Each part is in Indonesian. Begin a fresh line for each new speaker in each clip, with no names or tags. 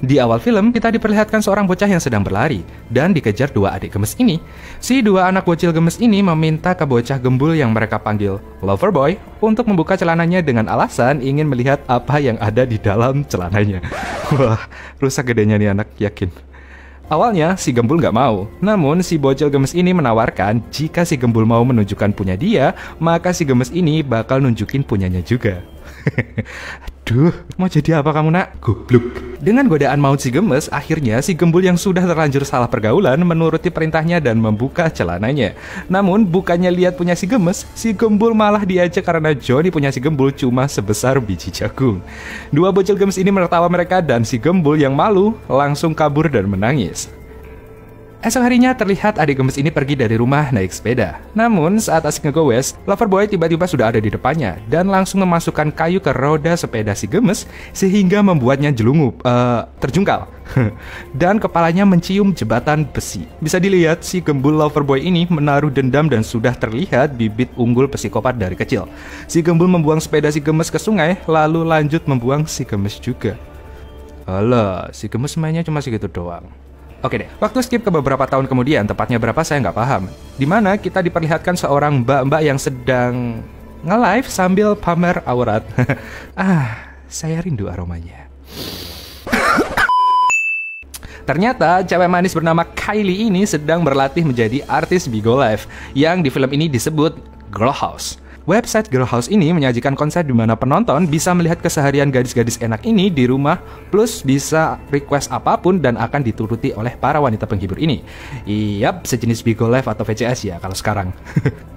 Di awal film, kita diperlihatkan seorang bocah yang sedang berlari dan dikejar dua adik gemes ini. Si dua anak bocil gemes ini meminta ke bocah gembul yang mereka panggil Loverboy untuk membuka celananya dengan alasan ingin melihat apa yang ada di dalam celananya. Wah, rusak gedenya nih anak, yakin. Awalnya si gembul nggak mau, namun si bocil gemes ini menawarkan jika si gembul mau menunjukkan punya dia, maka si gemes ini bakal nunjukin punyanya juga. Aduh, mau jadi apa kamu nak? Goblok. Dengan godaan maut si gemes, akhirnya si gembul yang sudah terlanjur salah pergaulan menuruti perintahnya dan membuka celananya. Namun, bukannya lihat punya si gemes, si gembul malah diajak karena Johnny punya si gembul cuma sebesar biji jagung. Dua bocil gemes ini menertawa mereka dan si gembul yang malu langsung kabur dan menangis. Esok harinya terlihat adik gemes ini pergi dari rumah naik sepeda. Namun saat asik ngegowes, Loverboy tiba-tiba sudah ada di depannya dan langsung memasukkan kayu ke roda sepeda si gemes sehingga membuatnya terjungkal. Dan kepalanya mencium jembatan besi. Bisa dilihat si gembul Loverboy ini menaruh dendam dan sudah terlihat bibit unggul psikopat dari kecil. Si gembul membuang sepeda si gemes ke sungai lalu lanjut membuang si gemes juga. Alah, si gemes mainnya cuma segitu doang. Oke deh, waktu skip ke beberapa tahun kemudian, tepatnya berapa saya nggak paham. Dimana kita diperlihatkan seorang mbak-mbak yang sedang nge-live sambil pamer aurat. Saya rindu aromanya. Ternyata cewek manis bernama Kylie ini sedang berlatih menjadi artis Bigo Live, yang di film ini disebut Girl House. Website Girl House ini menyajikan konsep di mana penonton bisa melihat keseharian gadis-gadis enak ini di rumah, plus bisa request apapun dan akan dituruti oleh para wanita penghibur ini. Yap, sejenis Bigo Live atau VCS ya kalau sekarang.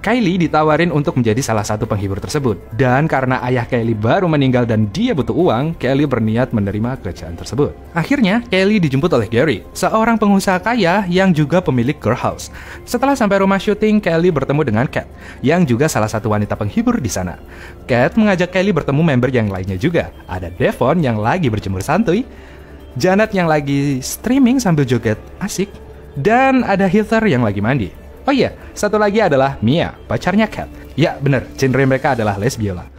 Kylie ditawarin untuk menjadi salah satu penghibur tersebut. Dan karena ayah Kylie baru meninggal dan dia butuh uang, Kylie berniat menerima kerjaan tersebut. Akhirnya, Kylie dijemput oleh Gary, seorang pengusaha kaya yang juga pemilik Girl House. Setelah sampai rumah syuting, Kylie bertemu dengan Kat, yang juga salah satu wanita penghibur di sana. Kat mengajak Kylie bertemu member yang lainnya juga. Ada Devon yang lagi berjemur santuy, Janet yang lagi streaming sambil joget asik, dan ada Heather yang lagi mandi. Oh iya, satu lagi adalah Mia, pacarnya Kat. Ya bener, genre mereka adalah lesbiola.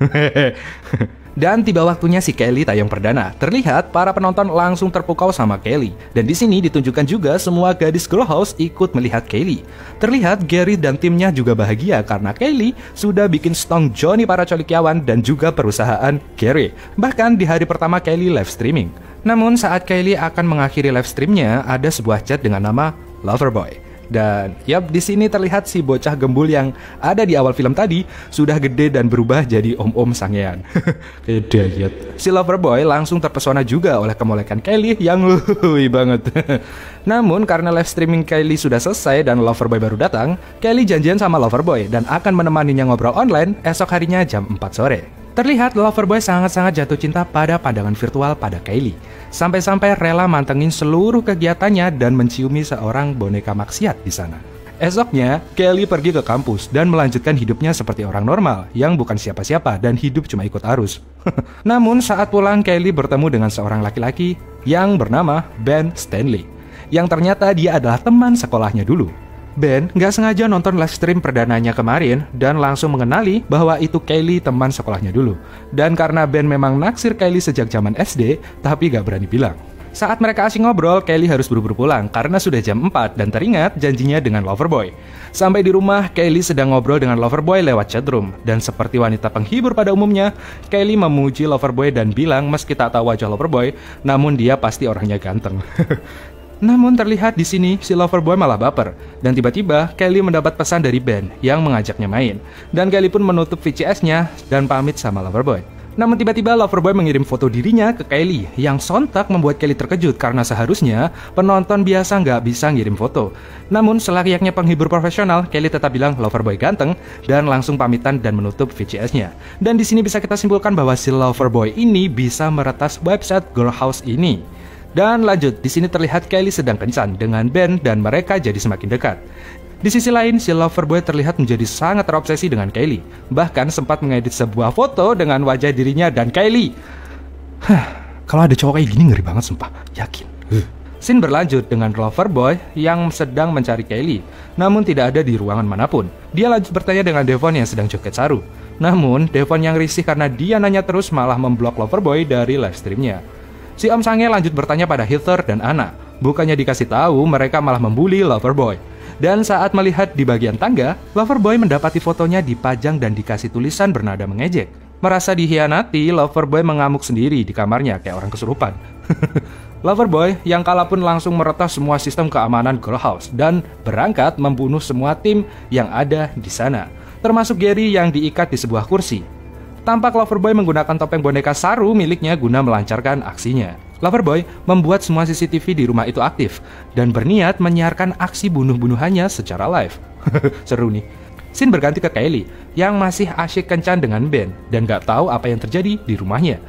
Dan tiba waktunya si Kylie tayang perdana. Terlihat para penonton langsung terpukau sama Kylie. Dan di sini ditunjukkan juga semua gadis Girl House ikut melihat Kylie. Terlihat Gary dan timnya juga bahagia karena Kylie sudah bikin stong Johnny para colikiawan dan juga perusahaan Gary. Bahkan di hari pertama Kylie live streaming. Namun saat Kylie akan mengakhiri live streamnya, ada sebuah chat dengan nama Loverboy. Dan yap, di sini terlihat si bocah gembul yang ada di awal film tadi sudah gede dan berubah jadi om-om sangean. Kayak diet. Si Loverboy langsung terpesona juga oleh kemolekan Kylie yang luhui banget. Namun karena live streaming Kylie sudah selesai dan Loverboy baru datang, Kylie janjian sama Loverboy dan akan menemaninya ngobrol online esok harinya jam 4 sore. Terlihat Loverboy sangat-sangat jatuh cinta pada pandangan virtual pada Kylie. Sampai-sampai rela mantengin seluruh kegiatannya dan menciumi seorang boneka maksiat di sana. Esoknya, Kylie pergi ke kampus dan melanjutkan hidupnya seperti orang normal yang bukan siapa-siapa dan hidup cuma ikut arus. Namun saat pulang, Kylie bertemu dengan seorang laki-laki yang bernama Ben Stanley, yang ternyata dia adalah teman sekolahnya dulu. Ben nggak sengaja nonton live stream perdananya kemarin dan langsung mengenali bahwa itu Kylie teman sekolahnya dulu. Dan karena Ben memang naksir Kylie sejak zaman SD, tapi gak berani bilang. Saat mereka asing ngobrol, Kylie harus buru-buru pulang karena sudah jam 4 dan teringat janjinya dengan Loverboy. Sampai di rumah, Kylie sedang ngobrol dengan Loverboy lewat chatroom. Dan seperti wanita penghibur pada umumnya, Kylie memuji Loverboy dan bilang meski tak tahu wajah Loverboy, namun dia pasti orangnya ganteng. Namun terlihat di sini si Loverboy malah baper dan tiba-tiba Kylie mendapat pesan dari Ben yang mengajaknya main dan Kylie pun menutup VCS-nya dan pamit sama Loverboy. Namun tiba-tiba Loverboy mengirim foto dirinya ke Kylie yang sontak membuat Kylie terkejut karena seharusnya penonton biasa nggak bisa ngirim foto. Namun selayaknya penghibur profesional, Kylie tetap bilang Loverboy ganteng dan langsung pamitan dan menutup VCS-nya. Dan di sini bisa kita simpulkan bahwa si Loverboy ini bisa meretas website Girl House ini. Dan lanjut, di sini terlihat Kylie sedang kencan dengan Ben dan mereka jadi semakin dekat. Di sisi lain, si Loverboy terlihat menjadi sangat terobsesi dengan Kylie. Bahkan sempat mengedit sebuah foto dengan wajah dirinya dan Kylie. Kalau ada cowok kayak gini ngeri banget sumpah, yakin. Scene berlanjut dengan Loverboy yang sedang mencari Kylie, namun tidak ada di ruangan manapun. Dia lanjut bertanya dengan Devon yang sedang joget saru. Namun, Devon yang risih karena dia nanya terus malah memblok Loverboy dari live streamnya. Si Om Sange lanjut bertanya pada Heather dan Anna. Bukannya dikasih tahu, mereka malah membuli Loverboy. Dan saat melihat di bagian tangga, Loverboy mendapati fotonya dipajang dan dikasih tulisan bernada mengejek. Merasa dihianati, Loverboy mengamuk sendiri di kamarnya kayak orang kesurupan. Loverboy yang kalah pun langsung meretas semua sistem keamanan Girl House dan berangkat membunuh semua tim yang ada di sana, termasuk Gary yang diikat di sebuah kursi. Tampak Loverboy menggunakan topeng boneka Saru miliknya guna melancarkan aksinya. Loverboy membuat semua CCTV di rumah itu aktif dan berniat menyiarkan aksi bunuh-bunuhannya secara live. Seru nih. Scene berganti ke Kylie yang masih asyik kencan dengan Ben dan gak tahu apa yang terjadi di rumahnya.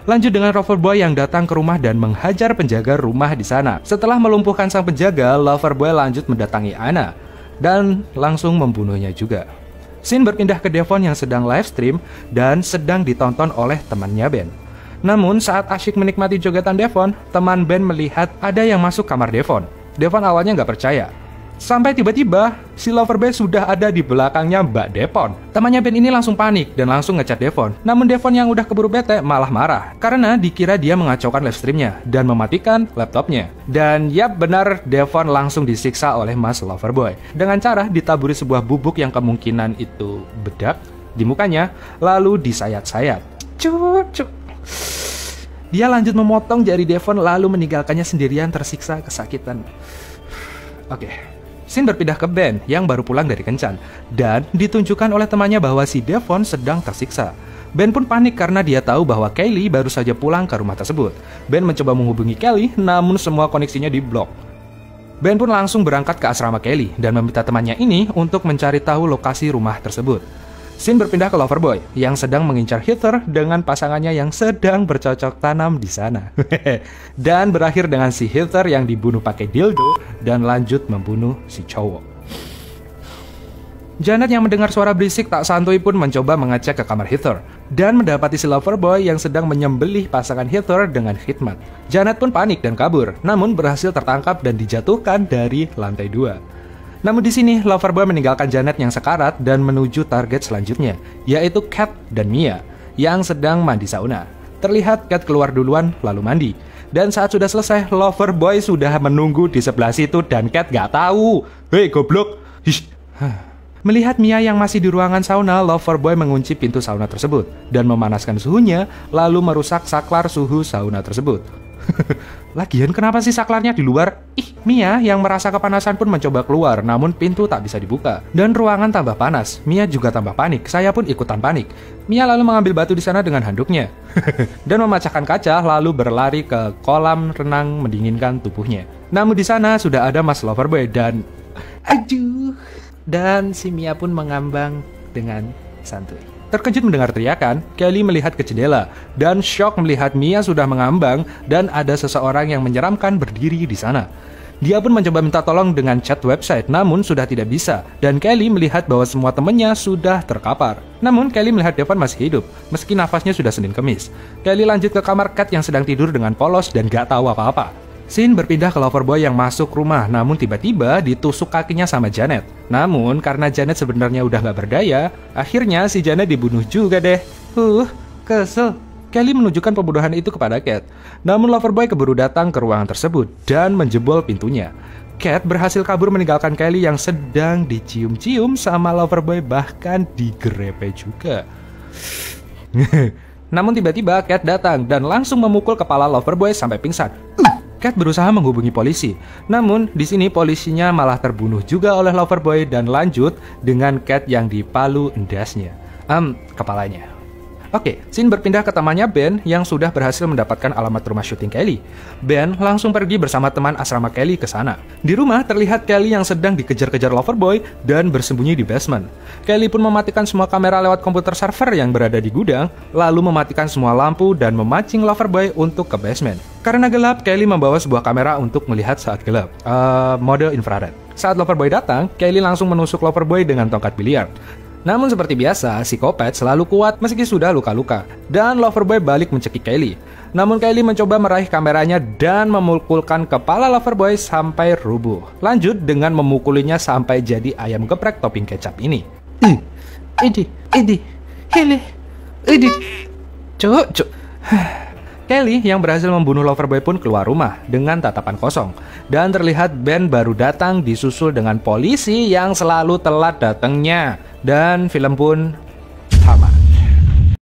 Lanjut dengan Loverboy yang datang ke rumah dan menghajar penjaga rumah di sana. Setelah melumpuhkan sang penjaga, Loverboy lanjut mendatangi Anna dan langsung membunuhnya juga. Scene berpindah ke Devon yang sedang live stream dan sedang ditonton oleh temannya Ben. Namun saat asyik menikmati jogetan Devon, teman Ben melihat ada yang masuk kamar Devon. Devon awalnya nggak percaya. Sampai tiba-tiba, si Loverboy sudah ada di belakangnya Mbak Devon. Temannya Ben ini langsung panik dan langsung ngechat Devon. Namun Devon yang udah keburu bete malah marah karena dikira dia mengacaukan live streamnya dan mematikan laptopnya. Dan yap benar, Devon langsung disiksa oleh Mas Loverboy dengan cara ditaburi sebuah bubuk yang kemungkinan itu bedak di mukanya, lalu disayat-sayat. Cuk. Dia lanjut memotong jari Devon lalu meninggalkannya sendirian tersiksa kesakitan. Oke. Scene berpindah ke Ben yang baru pulang dari kencan dan ditunjukkan oleh temannya bahwa si Devon sedang tersiksa. Ben pun panik karena dia tahu bahwa Kylie baru saja pulang ke rumah tersebut. Ben mencoba menghubungi Kylie namun semua koneksinya diblok. Ben pun langsung berangkat ke asrama Kylie dan meminta temannya ini untuk mencari tahu lokasi rumah tersebut. Scene berpindah ke Loverboy yang sedang mengincar Heather dengan pasangannya yang sedang bercocok tanam di sana. Dan berakhir dengan si Heather yang dibunuh pakai dildo dan lanjut membunuh si cowok. Janet yang mendengar suara berisik tak santuy pun mencoba mengecek ke kamar Heather dan mendapati si Loverboy yang sedang menyembelih pasangan Heather dengan khidmat. Janet pun panik dan kabur, namun berhasil tertangkap dan dijatuhkan dari lantai 2. Namun di sini Loverboy meninggalkan Janet yang sekarat dan menuju target selanjutnya, yaitu Cat dan Mia yang sedang mandi sauna. Terlihat Cat keluar duluan lalu mandi. Dan saat sudah selesai, Loverboy sudah menunggu di sebelah situ dan Cat gak tahu. Hei goblok. Melihat Mia yang masih di ruangan sauna, Loverboy mengunci pintu sauna tersebut dan memanaskan suhunya lalu merusak saklar suhu sauna tersebut. Lagian kenapa sih saklarnya di luar? Mia yang merasa kepanasan pun mencoba keluar, namun pintu tak bisa dibuka. Dan ruangan tambah panas. Mia juga tambah panik, saya pun ikutan panik. Mia lalu mengambil batu di sana dengan handuknya. Dan memecahkan kaca, lalu berlari ke kolam renang mendinginkan tubuhnya. Namun di sana sudah ada Mas Loverboy dan... Aduh. Dan si Mia pun mengambang dengan santuy. Terkejut mendengar teriakan, Kylie melihat ke jendela dan shock melihat Mia sudah mengambang dan ada seseorang yang menyeramkan berdiri di sana. Dia pun mencoba minta tolong dengan chat website, namun sudah tidak bisa. Dan Kylie melihat bahwa semua temannya sudah terkapar. Namun Kylie melihat Devon masih hidup, meski nafasnya sudah Senin Kemis. Kylie lanjut ke kamar Cat yang sedang tidur dengan polos dan gak tahu apa-apa. Scene berpindah ke Loverboy yang masuk rumah, namun tiba-tiba ditusuk kakinya sama Janet. Namun karena Janet sebenarnya udah gak berdaya, akhirnya si Janet dibunuh juga deh. Kesel. Kylie menunjukkan pembunuhan itu kepada Cat. Namun Loverboy keburu datang ke ruangan tersebut dan menjebol pintunya. Cat berhasil kabur meninggalkan Kylie yang sedang dicium-cium sama Loverboy, bahkan digrepe juga. Namun tiba-tiba Cat datang dan langsung memukul kepala Loverboy sampai pingsan. Cat berusaha menghubungi polisi, namun di sini polisinya malah terbunuh juga oleh Loverboy dan lanjut dengan Cat yang dipalu endasnya, kepalanya. Oke, scene berpindah ke temannya Ben yang sudah berhasil mendapatkan alamat rumah syuting Kylie. Ben langsung pergi bersama teman asrama Kylie ke sana. Di rumah terlihat Kylie yang sedang dikejar-kejar Loverboy dan bersembunyi di basement. Kylie pun mematikan semua kamera lewat komputer server yang berada di gudang, lalu mematikan semua lampu dan memancing Loverboy untuk ke basement. Karena gelap, Kylie membawa sebuah kamera untuk melihat saat gelap, mode infrared. Saat Loverboy datang, Kylie langsung menusuk Loverboy dengan tongkat biliar. Namun seperti biasa, psikopat selalu kuat meski sudah luka-luka. Dan Loverboy balik mencekik Kylie. Namun Kylie mencoba meraih kameranya dan memukulkan kepala Loverboy sampai rubuh. Lanjut dengan memukulinya sampai jadi ayam geprek topping kecap ini. Cuk. Kelly yang berhasil membunuh Loverboy pun keluar rumah dengan tatapan kosong. Dan terlihat Ben baru datang disusul dengan polisi yang selalu telat datangnya. Dan film pun